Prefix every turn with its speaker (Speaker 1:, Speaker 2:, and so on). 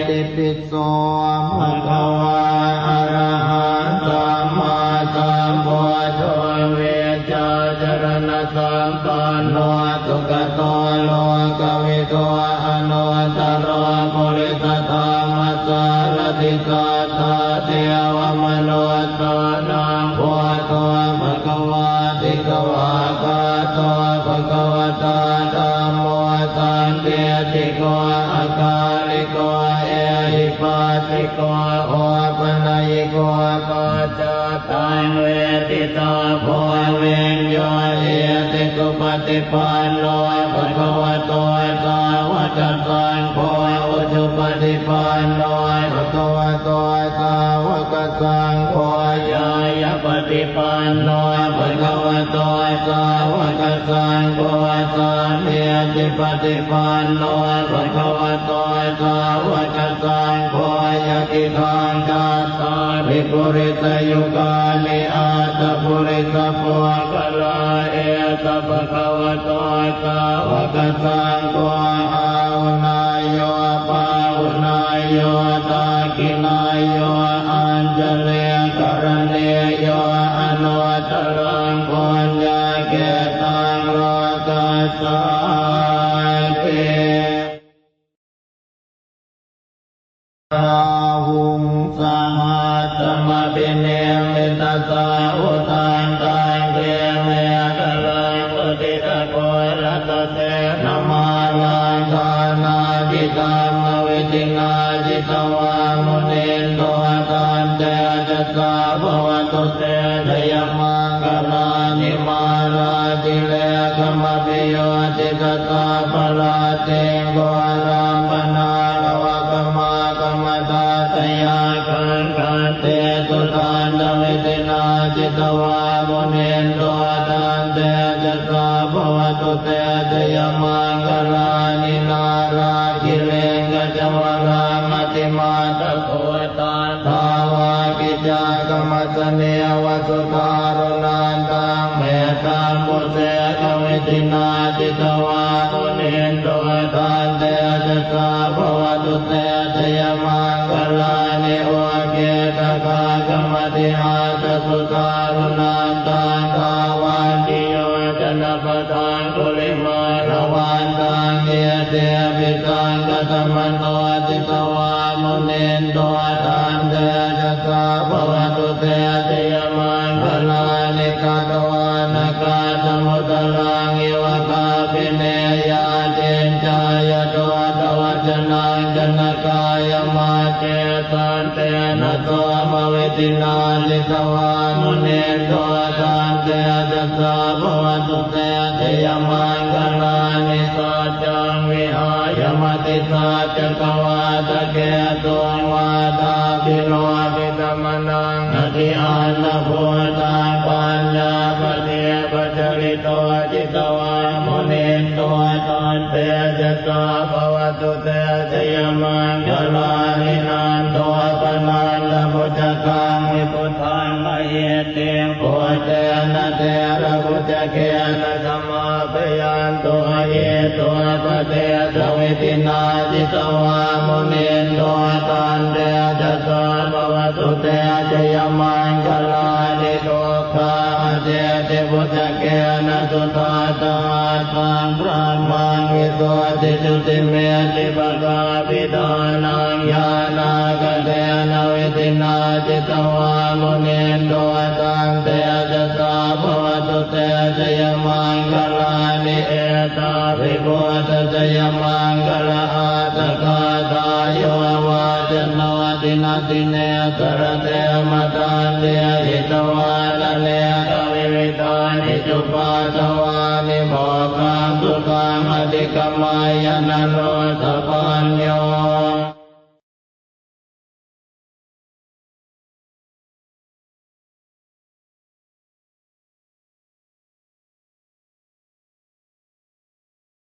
Speaker 1: ติปิโสภะคะวะอะระหะสัมมาสัมพุทโธเวชาจรณะสัมปันโนสุขโตโลกวิโตอนุตตรปุริสธรรมสารติสัทธาเทวมนุสสานังพุทโธภะคะวะติกวะกะโตภะคะวะตาธัมโมสันติติโกอาคาลิโกเอหิปัสสิโกโอปัญญิโกปัจจตังเวทิตาโพเวญโยเอติสุปฏิปันโนภะคะวะโตสาวกสังโฆอุชุปฏิปันโนภะคะวะโตสาวกสังโฆยายปฏิปันโนภะคะวะโตสาวกสังโฆสัมเมติปฏิปันโนภะคะวะโตสาวกสังโฆยะติทังกัสสะภิกขุริสยุกานิอาตปุริสปุกลาเอตภะคะวะโตสาวกสังโฆอาหุนายโยปาหุนายโยตากินายโยอัญจเลกรณเนโยอนุตตรังปุญญาเกตังโลกัสสติราหุงสัมมาสัมปิเนมิตาสาอุตังตังเกเมตลังปฏิตะโกรัตเตนะมาลังทานาจิตามวิตินาจิตวามุนินโตตันเตจัสสะภวตุเตชยมังคลานิมาราติเลขมปิโยติตตาภลาเตโกรัมปนารวะกมากมตาตยาคันคันเตสุตันตวิตินาจิตวามุนินโตตันเตจัสสะภวตุเตชยมังคลานินาราคิเลงกจวรามติมาตะโคตาทาวากิจากรรมสเนวสุทารุนันตังเมตตามุเสกวิตินาจิตวามุนินโตตันเตจัสสะภวตุเตชยมังคลานิโอเกตกากรรมติอาตสุทารุนันตังทาวันติโยจนะปะทังกุลิมาระวันตังเยเตปิตังกัตมโนติตวามุนินโตตันเตจัสสะภวตุเตชยมังคลานิกาตวานากาสมุตลังอิวะคาปิเนยาเจนจายโตตวัจนังจนกายมาเจตันเตนะโตมเวตินาลิตวามุนินโตตันเตจัสสะภวตุเตชยมังคลานิสัจจังวิหายมติสัจจกวาตะเกตุวาตาปิโลปิตมนังอธิอันนโพตังปัญญาปเทปจริโตจิตวามุนินโตตันเตจัสสะภวตุเตชยมังคลานินันโตปนันทพุจกังวิพุทธังมะเยเตปุเตนะเตระพุจเกนะสัมมาปยันโตเยโตปเตสวิตินาจิตวามุนินโตตันเตจัสสะภวตุเตชยมังคลานิโตคาเจติพุจเกนะสุตาตาตังพระมังวิโสติจุติเมติปะกาปิตานังญาณากเตนะวิตินาจิตวามุนินโตตังเตจัสสะภวตุเตชยมังคลานิเอตาภิกขุชยมังคลาอาตกาตายโยวาจโนตินาติเนกรเตมตันเตหิตวาลเนกวิวิตานิจุปาตวานิโมกังสุขังอธิกมายนะโล